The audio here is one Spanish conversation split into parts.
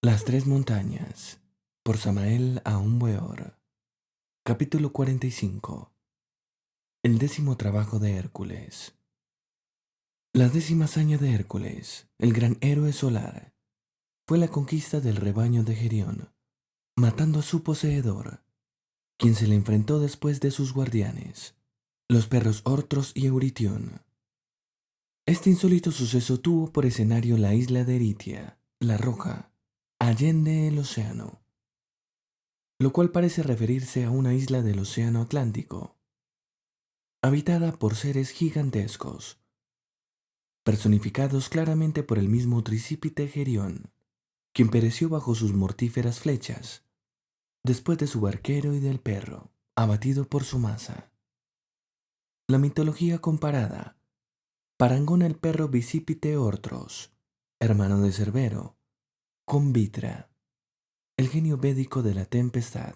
Las tres montañas, por Samael Aún Weor. Capítulo 45. El décimo trabajo de Hércules. La décima hazaña de Hércules, el gran héroe solar, fue la conquista del rebaño de Gerión, matando a su poseedor, quien se le enfrentó después de sus guardianes, los perros Ortros y Euritión. Este insólito suceso tuvo por escenario la isla de Eritia, la Roja, allende el océano, lo cual parece referirse a una isla del océano Atlántico, habitada por seres gigantescos, personificados claramente por el mismo Tricípite Gerión, quien pereció bajo sus mortíferas flechas, después de su barquero y del perro, abatido por su masa. La mitología comparada parangona el perro Bicípite Ortros, hermano de Cerbero, con Vitra, el genio védico de la tempestad.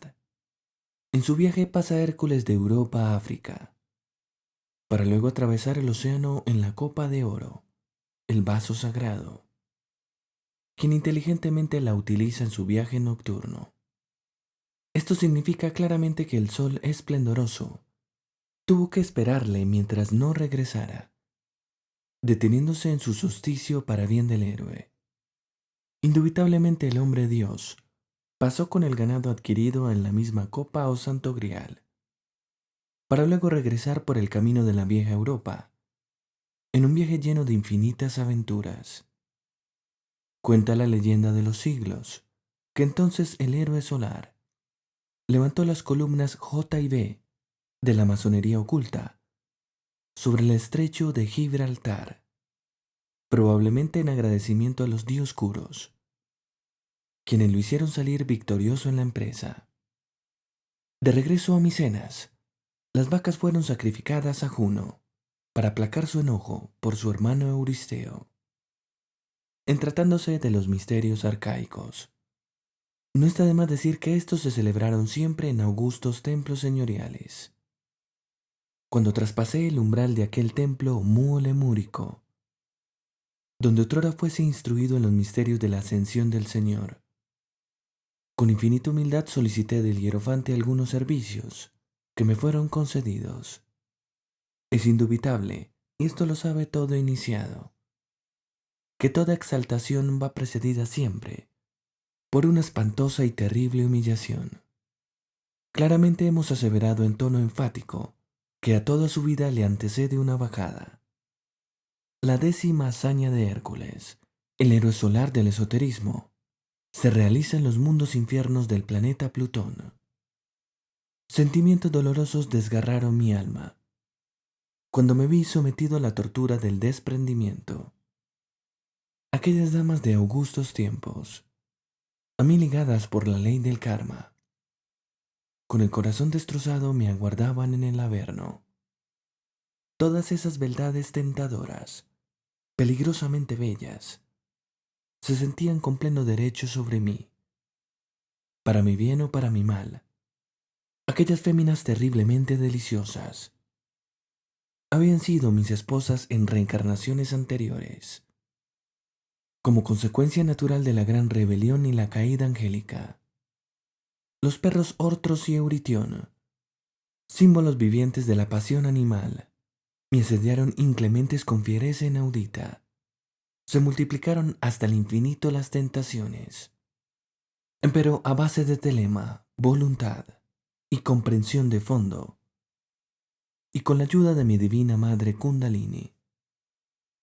En su viaje pasa Hércules de Europa a África, para luego atravesar el océano en la copa de oro, el vaso sagrado, quien inteligentemente la utiliza en su viaje nocturno. Esto significa claramente que el sol esplendoroso tuvo que esperarle mientras no regresara, deteniéndose en su solsticio para bien del héroe. Indubitablemente el hombre Dios pasó con el ganado adquirido en la misma copa o santo grial, para luego regresar por el camino de la vieja Europa, en un viaje lleno de infinitas aventuras. Cuenta la leyenda de los siglos que entonces el héroe solar levantó las columnas J y B de la masonería oculta sobre el estrecho de Gibraltar, probablemente en agradecimiento a los dioscuros, quienes lo hicieron salir victorioso en la empresa. De regreso a Micenas, las vacas fueron sacrificadas a Juno para aplacar su enojo por su hermano Euristeo. En tratándose de los misterios arcaicos, no está de más decir que estos se celebraron siempre en augustos templos señoriales. Cuando traspasé el umbral de aquel templo muolemúrico, donde otrora fuese instruido en los misterios de la ascensión del Señor, con infinita humildad solicité del hierofante algunos servicios que me fueron concedidos. Es indubitable, y esto lo sabe todo iniciado, que toda exaltación va precedida siempre por una espantosa y terrible humillación. Claramente hemos aseverado en tono enfático que a toda su vida le antecede una bajada. La décima hazaña de Hércules, el héroe solar del esoterismo, se realiza en los mundos infiernos del planeta Plutón. Sentimientos dolorosos desgarraron mi alma cuando me vi sometido a la tortura del desprendimiento. Aquellas damas de augustos tiempos, a mí ligadas por la ley del karma, con el corazón destrozado me aguardaban en el averno. Todas esas beldades tentadoras, peligrosamente bellas, se sentían con pleno derecho sobre mí, para mi bien o para mi mal. Aquellas féminas terriblemente deliciosas habían sido mis esposas en reencarnaciones anteriores, como consecuencia natural de la gran rebelión y la caída angélica. Los perros Ortros y Euritión, símbolos vivientes de la pasión animal, me asediaron inclementes con fiereza inaudita. Se multiplicaron hasta el infinito las tentaciones. Pero a base de telema, voluntad y comprensión de fondo, y con la ayuda de mi divina madre Kundalini,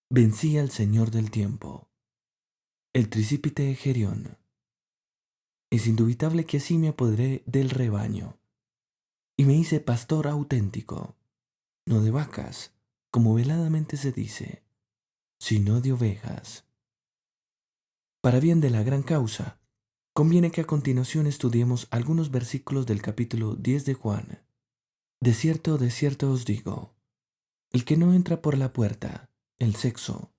vencí al Señor del Tiempo, el Tricípite Gerión. Es indubitable que así me apoderé del rebaño, y me hice pastor auténtico, no de vacas, como veladamente se dice, sino de ovejas. Para bien de la gran causa, conviene que a continuación estudiemos algunos versículos del capítulo 10 de Juan. De cierto os digo, el que no entra por la puerta, el sexo,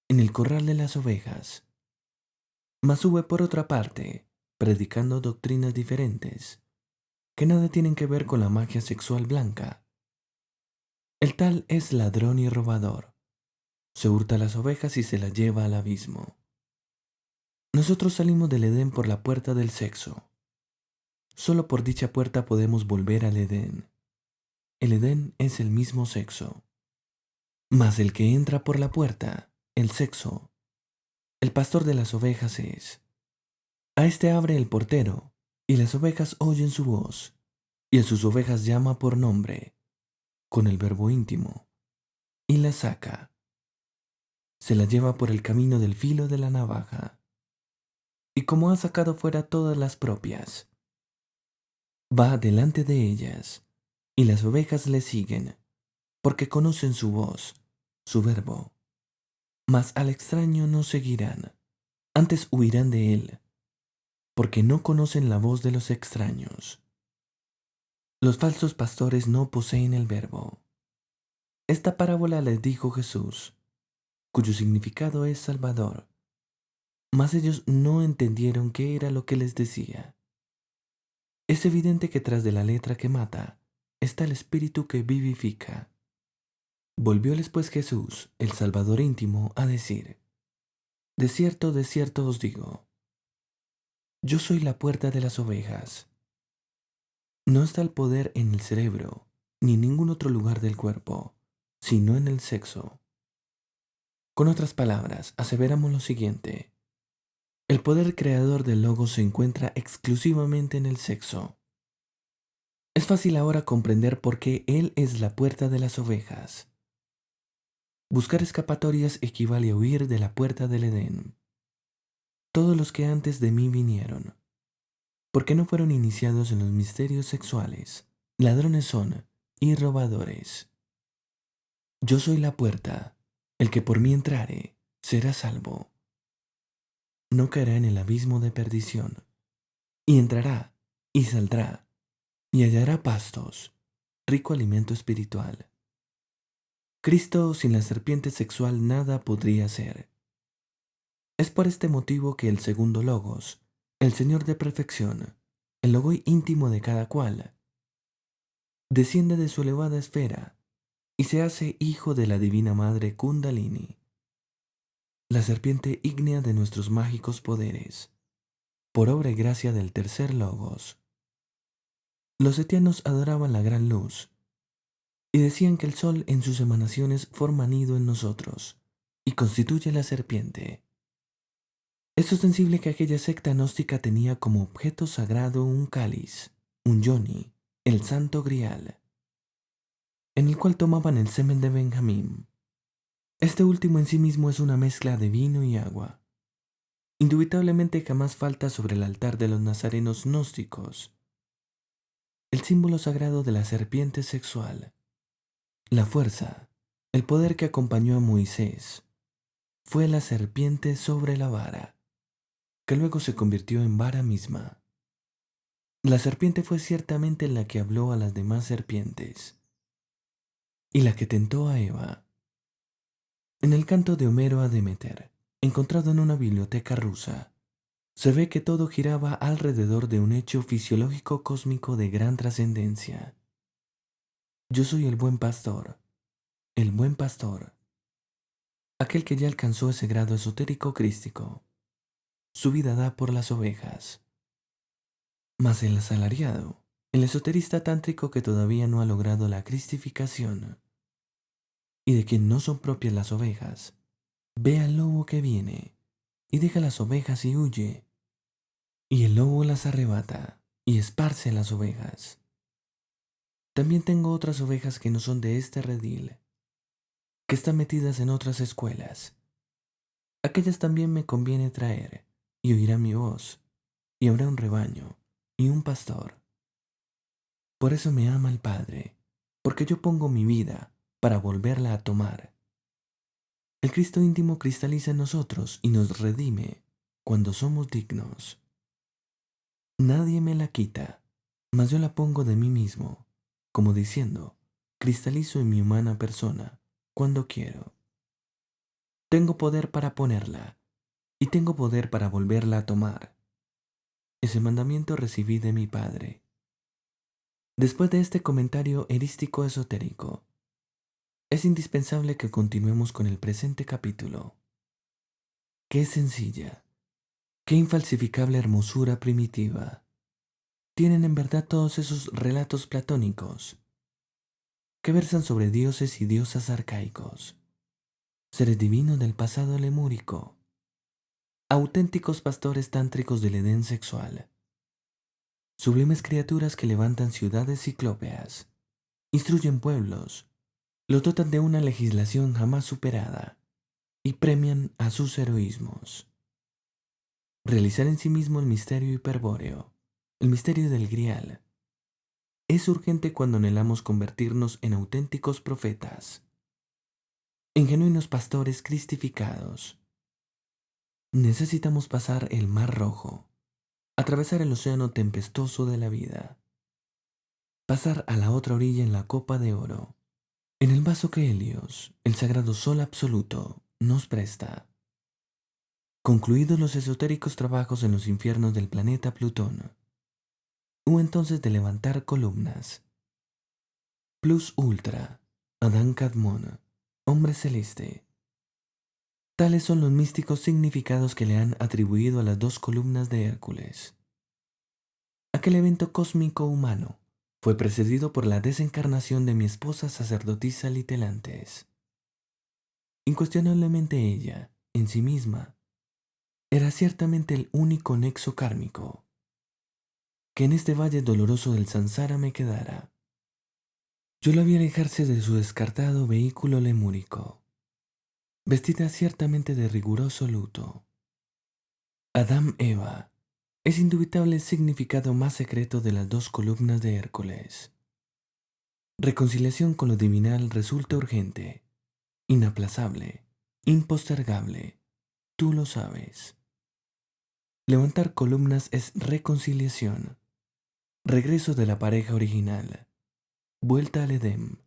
en el corral de las ovejas, mas sube por otra parte, predicando doctrinas diferentes, que nada tienen que ver con la magia sexual blanca. El tal es ladrón y robador, se hurta las ovejas y se las lleva al abismo. Nosotros salimos del Edén por la puerta del sexo. Solo por dicha puerta podemos volver al Edén. El Edén es el mismo sexo. Mas el que entra por la puerta, el sexo, el pastor de las ovejas es. A este abre el portero, y las ovejas oyen su voz, y a sus ovejas llama por nombre, con el verbo íntimo, y las saca. Se las lleva por el camino del filo de la navaja. Y como ha sacado fuera todas las propias, va delante de ellas, y las ovejas le siguen, porque conocen su voz, su verbo. Mas al extraño no seguirán, antes huirán de él, porque no conocen la voz de los extraños. Los falsos pastores no poseen el verbo. Esta parábola les dijo Jesús, cuyo significado es Salvador, mas ellos no entendieron qué era lo que les decía. Es evidente que tras de la letra que mata está el espíritu que vivifica. Volvióles pues Jesús, el Salvador íntimo, a decir, de cierto os digo, yo soy la puerta de las ovejas. No está el poder en el cerebro, ni en ningún otro lugar del cuerpo, sino en el sexo. Con otras palabras, aseveramos lo siguiente. El poder creador del Logos se encuentra exclusivamente en el sexo. Es fácil ahora comprender por qué Él es la puerta de las ovejas. Buscar escapatorias equivale a huir de la puerta del Edén. Todos los que antes de mí vinieron, porque no fueron iniciados en los misterios sexuales, ladrones son y robadores. Yo soy la puerta, el que por mí entrare será salvo. No caerá en el abismo de perdición, y entrará y saldrá, y hallará pastos, rico alimento espiritual. Cristo sin la serpiente sexual nada podría ser. Es por este motivo que el segundo Logos, el Señor de perfección, el logo íntimo de cada cual, desciende de su elevada esfera y se hace hijo de la divina madre Kundalini, la serpiente ígnea de nuestros mágicos poderes, por obra y gracia del tercer Logos. Los etianos adoraban la gran luz y decían que el sol en sus emanaciones forma nido en nosotros y constituye la serpiente. Es ostensible que aquella secta gnóstica tenía como objeto sagrado un cáliz, un yoni, el santo grial, en el cual tomaban el semen de Benjamín. Este último en sí mismo es una mezcla de vino y agua. Indubitablemente jamás falta sobre el altar de los nazarenos gnósticos el símbolo sagrado de la serpiente sexual, la fuerza, el poder que acompañó a Moisés. Fue la serpiente sobre la vara, que luego se convirtió en vara misma. La serpiente fue ciertamente la que habló a las demás serpientes y la que tentó a Eva. En el canto de Homero a Demeter, encontrado en una biblioteca rusa, se ve que todo giraba alrededor de un hecho fisiológico cósmico de gran trascendencia. Yo soy el buen pastor, aquel que ya alcanzó ese grado esotérico crístico. Su vida da por las ovejas. Mas el asalariado, el esoterista tántrico que todavía no ha logrado la cristificación y de quien no son propias las ovejas, ve al lobo que viene y deja las ovejas y huye, y el lobo las arrebata y esparce a las ovejas. También tengo otras ovejas que no son de este redil, que están metidas en otras escuelas. Aquellas también me conviene traer, y oirán mi voz, y habrá un rebaño y un pastor. Por eso me ama el Padre, porque yo pongo mi vida para volverla a tomar. El Cristo íntimo cristaliza en nosotros y nos redime cuando somos dignos. Nadie me la quita, mas yo la pongo de mí mismo, como diciendo, cristalizo en mi humana persona cuando quiero. Tengo poder para ponerla y tengo poder para volverla a tomar. Ese mandamiento recibí de mi Padre. Después de este comentario erístico esotérico, es indispensable que continuemos con el presente capítulo. Qué sencilla, Qué infalsificable hermosura primitiva tienen en verdad todos esos relatos platónicos que versan sobre dioses y diosas arcaicos, seres divinos del pasado lemúrico, auténticos pastores tántricos del Edén sexual, sublimes criaturas que levantan ciudades ciclópeas, instruyen pueblos, los dotan de una legislación jamás superada y premian a sus heroísmos. Realizar en sí mismo el misterio hiperbóreo, el misterio del Grial, es urgente cuando anhelamos convertirnos en auténticos profetas, en genuinos pastores cristificados. Necesitamos pasar el Mar Rojo, atravesar el océano tempestuoso de la vida, pasar a la otra orilla en la copa de oro, en el vaso que Helios, el sagrado sol absoluto, nos presta. Concluidos los esotéricos trabajos en los infiernos del planeta Plutón, hubo entonces de levantar columnas. Plus ultra, Adán Kadmon, hombre celeste. Tales son los místicos significados que le han atribuido a las dos columnas de Hércules. Aquel evento cósmico humano fue precedido por la desencarnación de mi esposa sacerdotisa Litelantes. Incuestionablemente ella, en sí misma, era ciertamente el único nexo kármico que en este valle doloroso del Sansara me quedara. Yo la vi alejarse de su descartado vehículo lemúrico, vestida ciertamente de riguroso luto. Adán Eva es indubitable el significado más secreto de las dos columnas de Hércules. Reconciliación con lo divinal resulta urgente, inaplazable, impostergable. Tú lo sabes. Levantar columnas es reconciliación, regreso de la pareja original, vuelta al Edén.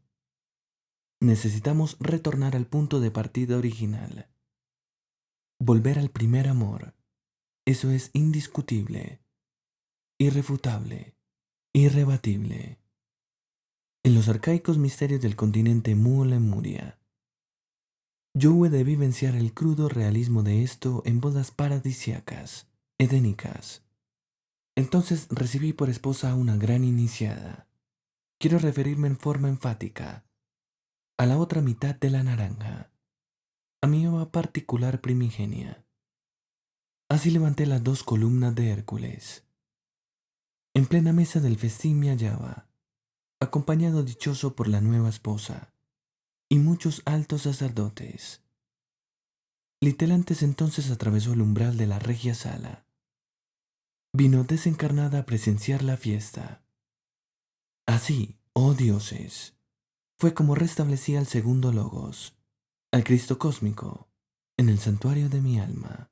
Necesitamos retornar al punto de partida original, volver al primer amor. Eso es indiscutible, irrefutable, irrebatible. En los arcaicos misterios del continente Mu Lemuria, yo hube de vivenciar el crudo realismo de esto en bodas paradisiacas, edénicas. Entonces recibí por esposa a una gran iniciada. Quiero referirme en forma enfática a la otra mitad de la naranja, a mi Eva particular primigenia. Así levanté las dos columnas de Hércules. En plena mesa del festín me hallaba, acompañado dichoso por la nueva esposa y muchos altos sacerdotes. Litelantes entonces atravesó el umbral de la regia sala. Vino desencarnada a presenciar la fiesta. Así, oh dioses, fue como restablecí al segundo Logos, al Cristo cósmico, en el santuario de mi alma.